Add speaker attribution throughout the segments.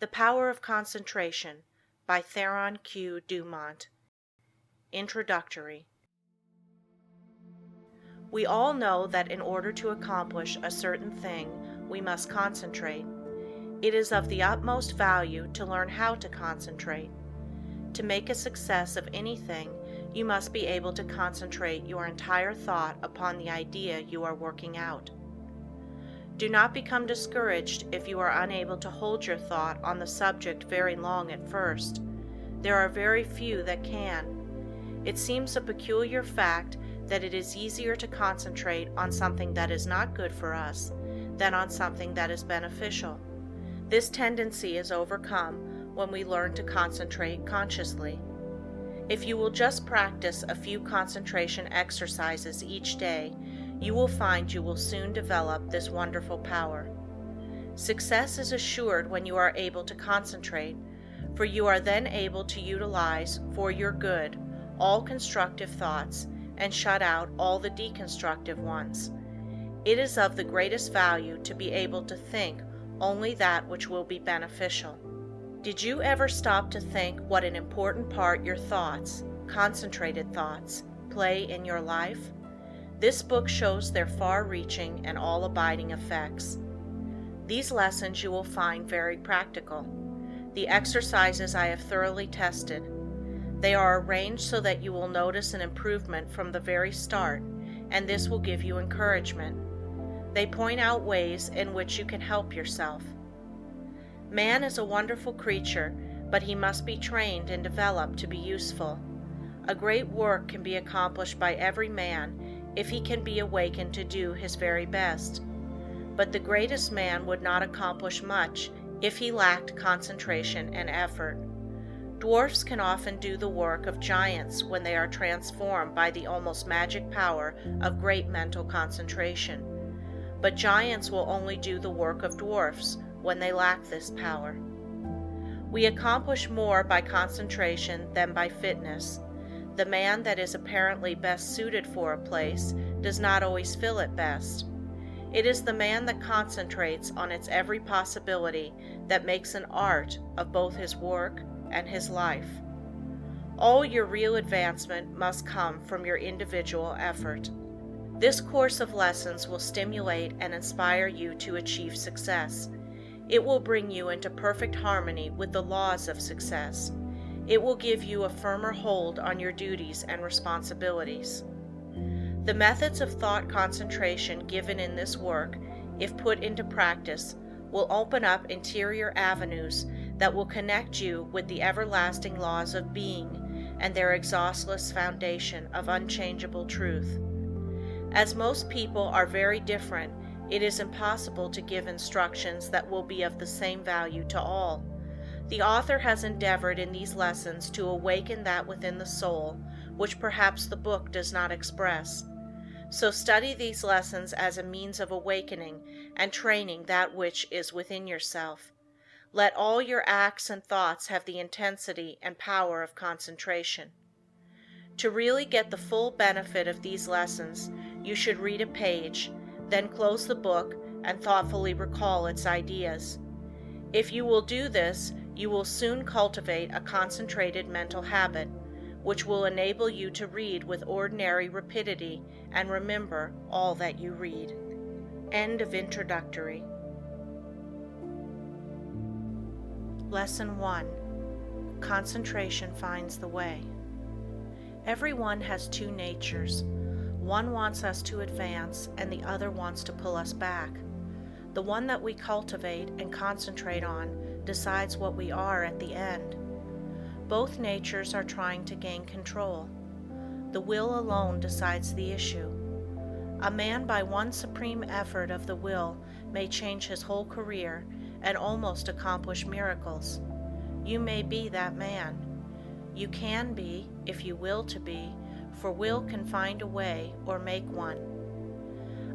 Speaker 1: The Power of Concentration by Theron Q. Dumont. Introductory. We all know that in order to accomplish a certain thing, we must concentrate. It is of the utmost value to learn how to concentrate. To make a success of anything, you must be able to concentrate your entire thought upon the idea you are working out. Do not become discouraged if you are unable to hold your thought on the subject very long at first. There are very few that can. It seems a peculiar fact that it is easier to concentrate on something that is not good for us than on something that is beneficial. This tendency is overcome when we learn to concentrate consciously. If you will just practice a few concentration exercises each day, you will find you will soon develop this wonderful power. Success is assured when you are able to concentrate, for you are then able to utilize for your good all constructive thoughts and shut out all the deconstructive ones. It is of the greatest value to be able to think only that which will be beneficial. Did you ever stop to think what an important part your thoughts, concentrated thoughts, play in your life? This book shows their far-reaching and all-abiding effects. These lessons you will find very practical. The exercises I have thoroughly tested. They are arranged so that you will notice an improvement from the very start, and this will give you encouragement. They point out ways in which you can help yourself. Man is a wonderful creature, but he must be trained and developed to be useful. A great work can be accomplished by every man if he can be awakened to do his very best. But the greatest man would not accomplish much if he lacked concentration and effort. Dwarfs can often do the work of giants when they are transformed by the almost magic power of great mental concentration. But giants will only do the work of dwarfs when they lack this power. We accomplish more by concentration than by fitness. The man that is apparently best suited for a place does not always fill it best. It is the man that concentrates on its every possibility that makes an art of both his work and his life. All your real advancement must come from your individual effort. This course of lessons will stimulate and inspire you to achieve success. It will bring you into perfect harmony with the laws of success. It will give you a firmer hold on your duties and responsibilities. The methods of thought concentration given in this work, if put into practice, will open up interior avenues that will connect you with the everlasting laws of being and their exhaustless foundation of unchangeable truth. As most people are very different, it is impossible to give instructions that will be of the same value to all. The author has endeavored in these lessons to awaken that within the soul which perhaps the book does not express. So study these lessons as a means of awakening and training that which is within yourself. Let all your acts and thoughts have the intensity and power of concentration. To really get the full benefit of these lessons, you should read a page, then close the book and thoughtfully recall its ideas. If you will do this, you will soon cultivate a concentrated mental habit, which will enable you to read with ordinary rapidity and remember all that you read. End of introductory. Lesson 1. Concentration finds the way. Everyone has two natures. One wants us to advance and the other wants to pull us back. The one that we cultivate and concentrate on decides what we are at the end. Both natures are trying to gain control. The will alone decides the issue. A man by one supreme effort of the will may change his whole career and almost accomplish miracles. You may be that man. You can be, if you will to be, for will can find a way or make one.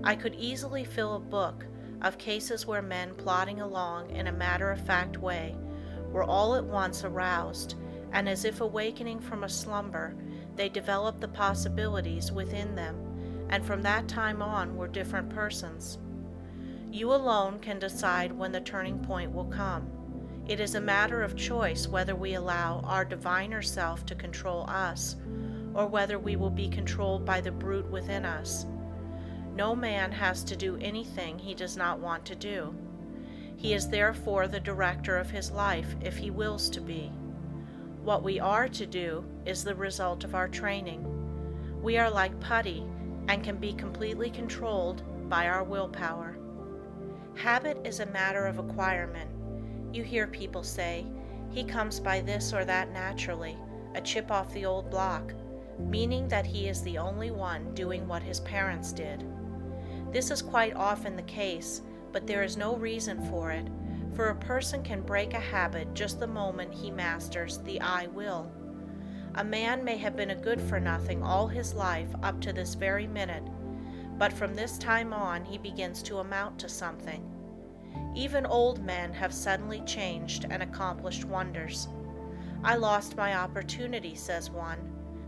Speaker 1: I could easily fill a book of cases where men plodding along in a matter-of-fact way were all at once aroused, and as if awakening from a slumber, they developed the possibilities within them, and from that time on were different persons. You alone can decide when the turning point will come. It is a matter of choice whether we allow our diviner self to control us, or whether we will be controlled by the brute within us. No man has to do anything he does not want to do. He is therefore the director of his life if he wills to be. What we are to do is the result of our training. We are like putty and can be completely controlled by our willpower. Habit is a matter of acquirement. You hear people say, "He comes by this or that naturally, a chip off the old block," meaning that he is the only one doing what his parents did. This is quite often the case, but there is no reason for it, for a person can break a habit just the moment he masters the I will. A man may have been a good-for-nothing all his life up to this very minute, but from this time on he begins to amount to something. Even old men have suddenly changed and accomplished wonders. "I lost my opportunity," says one.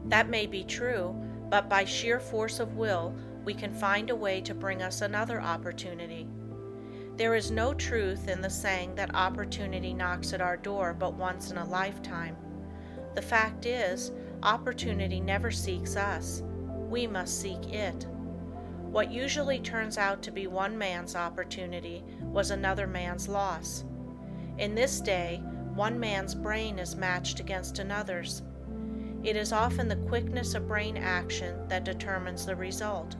Speaker 1: That may be true, but by sheer force of will, we can find a way to bring us another opportunity. There is no truth in the saying that opportunity knocks at our door but once in a lifetime. The fact is, opportunity never seeks us. We must seek it. What usually turns out to be one man's opportunity was another man's loss. In this day, one man's brain is matched against another's. It is often the quickness of brain action that determines the result.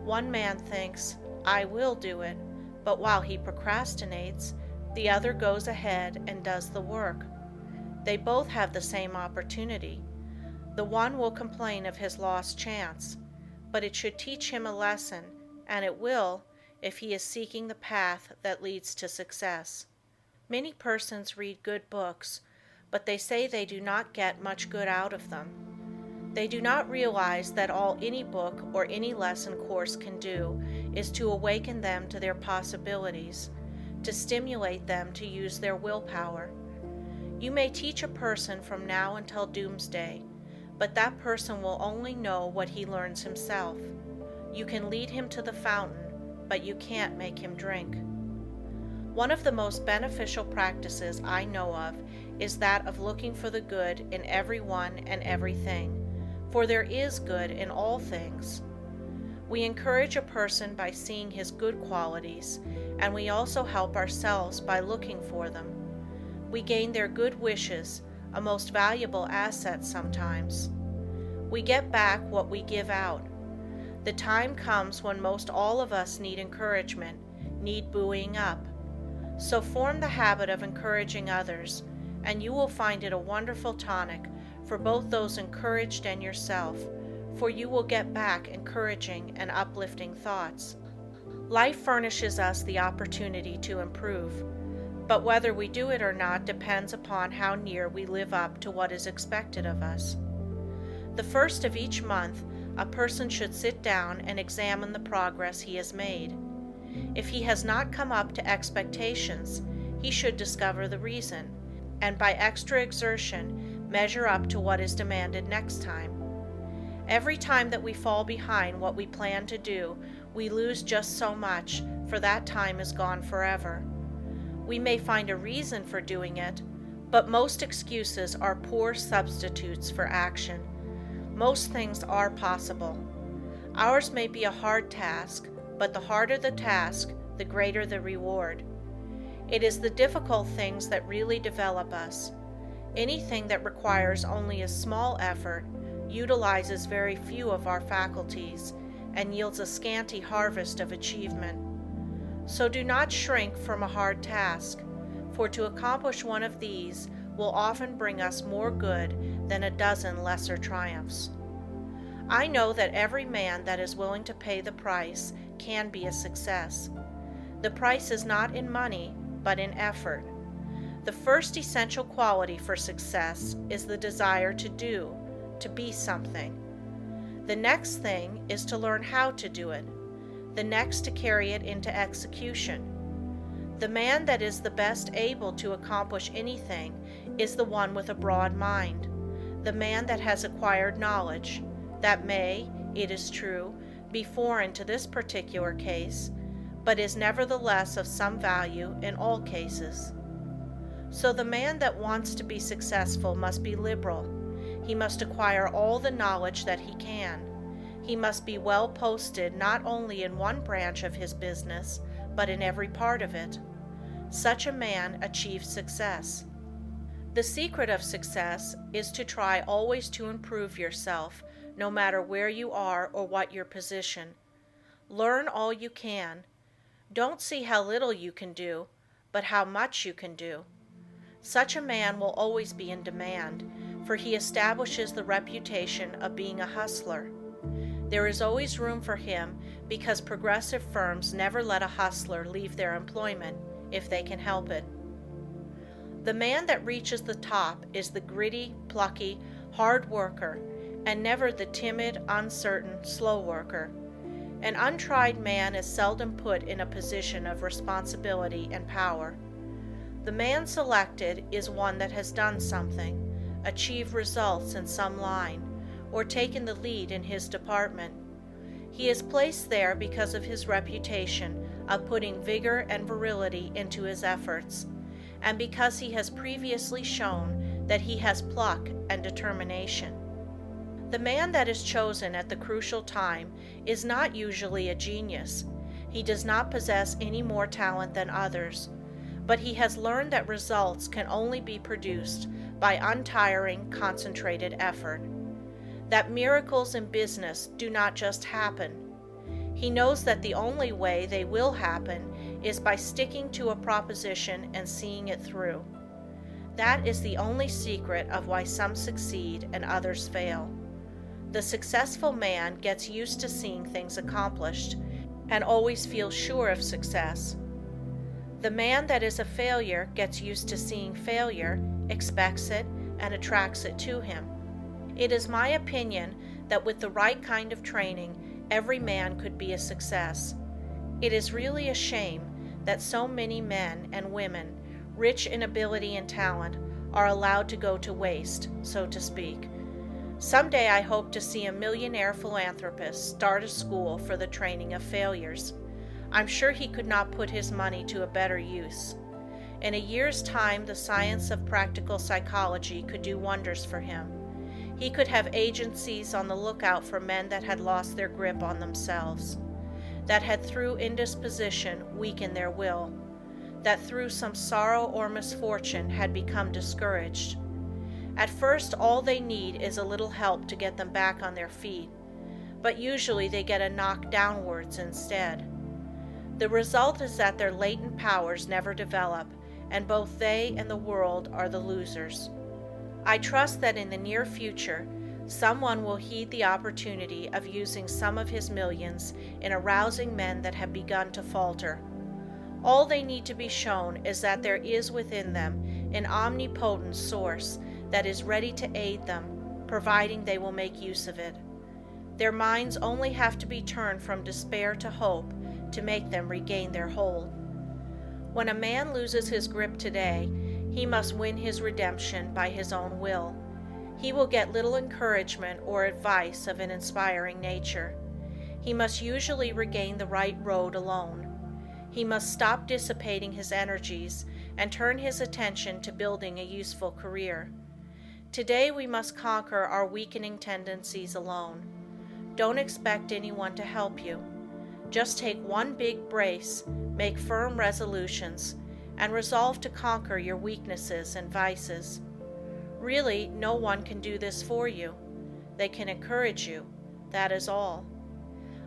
Speaker 1: One man thinks, "I will do it," but while he procrastinates, the other goes ahead and does the work. They both have the same opportunity. The one will complain of his lost chance, but it should teach him a lesson, and it will, if he is seeking the path that leads to success. Many persons read good books, but they say they do not get much good out of them. They do not realize that all any book or any lesson course can do is to awaken them to their possibilities, to stimulate them to use their willpower. You may teach a person from now until doomsday, but that person will only know what he learns himself. You can lead him to the fountain, but you can't make him drink. One of the most beneficial practices I know of is that of looking for the good in everyone and everything, for there is good in all things. We encourage a person by seeing his good qualities, and we also help ourselves by looking for them. We gain their good wishes, a most valuable asset sometimes. We get back what we give out. The time comes when most all of us need encouragement, need buoying up. So form the habit of encouraging others, and you will find it a wonderful tonic for both those encouraged and yourself, for you will get back encouraging and uplifting thoughts. Life furnishes us the opportunity to improve, but whether we do it or not depends upon how near we live up to what is expected of us. The first of each month, a person should sit down and examine the progress he has made. If he has not come up to expectations, he should discover the reason, and by extra exertion, measure up to what is demanded next time. Every time that we fall behind what we plan to do, we lose just so much, for that time is gone forever. We may find a reason for doing it, but most excuses are poor substitutes for action. Most things are possible. Ours may be a hard task, but the harder the task, the greater the reward. It is the difficult things that really develop us. Anything that requires only a small effort utilizes very few of our faculties and yields a scanty harvest of achievement. So do not shrink from a hard task, for to accomplish one of these will often bring us more good than a dozen lesser triumphs. I know that every man that is willing to pay the price can be a success. The price is not in money, but in effort. The first essential quality for success is the desire to do, to be something. The next thing is to learn how to do it. The next to carry it into execution. The man that is the best able to accomplish anything is the one with a broad mind, the man that has acquired knowledge, that may, it is true, be foreign to this particular case, but is nevertheless of some value in all cases. So the man that wants to be successful must be liberal. He must acquire all the knowledge that he can. He must be well posted not only in one branch of his business, but in every part of it. Such a man achieves success. The secret of success is to try always to improve yourself, no matter where you are or what your position. Learn all you can. Don't see how little you can do, but how much you can do. Such a man will always be in demand, for he establishes the reputation of being a hustler. There is always room for him because progressive firms never let a hustler leave their employment if they can help it. The man that reaches the top is the gritty, plucky, hard worker, and never the timid, uncertain, slow worker. An untried man is seldom put in a position of responsibility and power. The man selected is one that has done something, achieved results in some line, or taken the lead in his department. He is placed there because of his reputation of putting vigor and virility into his efforts, and because he has previously shown that he has pluck and determination. The man that is chosen at the crucial time is not usually a genius. He does not possess any more talent than others, but he has learned that results can only be produced by untiring, concentrated effort. That miracles in business do not just happen. He knows that the only way they will happen is by sticking to a proposition and seeing it through. That is the only secret of why some succeed and others fail. The successful man gets used to seeing things accomplished and always feels sure of success. The man that is a failure gets used to seeing failure, expects it, and attracts it to him. It is my opinion that with the right kind of training, every man could be a success. It is really a shame that so many men and women, rich in ability and talent, are allowed to go to waste, so to speak. Someday I hope to see a millionaire philanthropist start a school for the training of failures. I'm sure he could not put his money to a better use. In a year's time, the science of practical psychology could do wonders for him. He could have agencies on the lookout for men that had lost their grip on themselves, that had through indisposition weakened their will, that through some sorrow or misfortune had become discouraged. At first, all they need is a little help to get them back on their feet, but usually they get a knock downwards instead. The result is that their latent powers never develop, and both they and the world are the losers. I trust that in the near future, someone will heed the opportunity of using some of his millions in arousing men that have begun to falter. All they need to be shown is that there is within them an omnipotent source that is ready to aid them, providing they will make use of it. Their minds only have to be turned from despair to hope to make them regain their hold. When a man loses his grip today, he must win his redemption by his own will. He will get little encouragement or advice of an inspiring nature. He must usually regain the right road alone. He must stop dissipating his energies and turn his attention to building a useful career. Today we must conquer our weakening tendencies alone. Don't expect anyone to help you. Just take one big brace, make firm resolutions, and resolve to conquer your weaknesses and vices. Really, no one can do this for you. They can encourage you, that is all.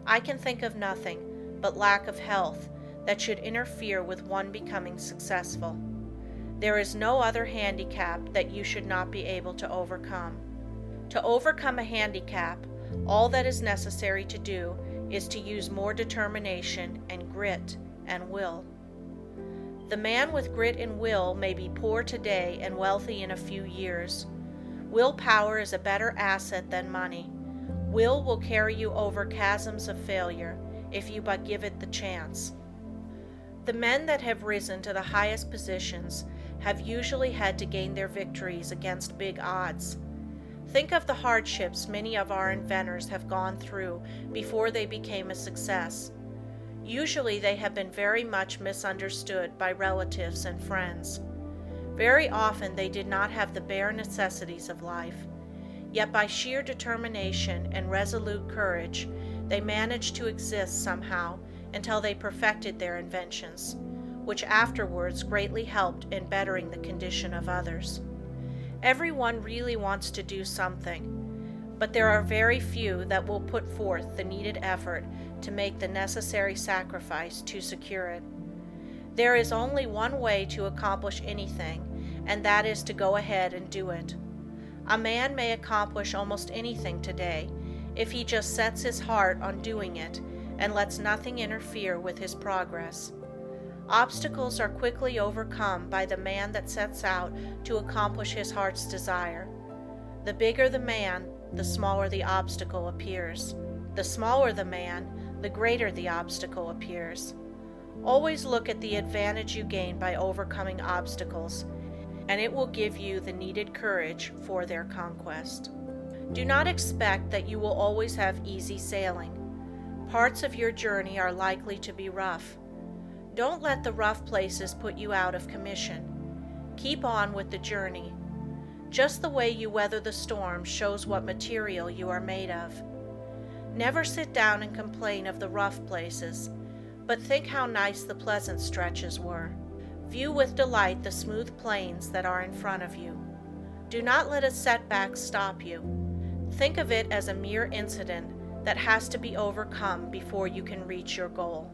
Speaker 1: I can think of nothing but lack of health that should interfere with one becoming successful. There is no other handicap that you should not be able to overcome. To overcome a handicap, all that is necessary to do is to use more determination and grit and will. The man with grit and will may be poor today and wealthy in a few years. Willpower is a better asset than money. Will carry you over chasms of failure if you but give it the chance. The men that have risen to the highest positions have usually had to gain their victories against big odds. Think of the hardships many of our inventors have gone through before they became a success. Usually they have been very much misunderstood by relatives and friends. Very often they did not have the bare necessities of life, yet by sheer determination and resolute courage, they managed to exist somehow until they perfected their inventions, which afterwards greatly helped in bettering the condition of others. Everyone really wants to do something, but there are very few that will put forth the needed effort to make the necessary sacrifice to secure it. There is only one way to accomplish anything, and that is to go ahead and do it. A man may accomplish almost anything today if he just sets his heart on doing it and lets nothing interfere with his progress. Obstacles are quickly overcome by the man that sets out to accomplish his heart's desire. The bigger the man, the smaller the obstacle appears. The smaller the man, the greater the obstacle appears. Always look at the advantage you gain by overcoming obstacles, and it will give you the needed courage for their conquest. Do not expect that you will always have easy sailing. Parts of your journey are likely to be rough. Don't let the rough places put you out of commission. Keep on with the journey. Just the way you weather the storm shows what material you are made of. Never sit down and complain of the rough places, but think how nice the pleasant stretches were. View with delight the smooth plains that are in front of you. Do not let a setback stop you. Think of it as a mere incident that has to be overcome before you can reach your goal.